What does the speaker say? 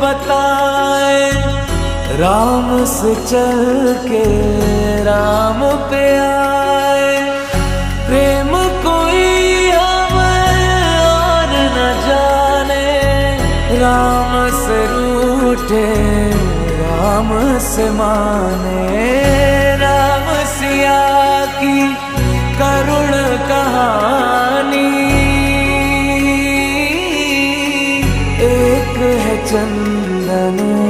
बताए, राम से चल के राम पे आए। प्रेम कोई हमें और न जाने, राम से रूठे राम से माने। राम सिया की करुण कहानी, एक है चंदन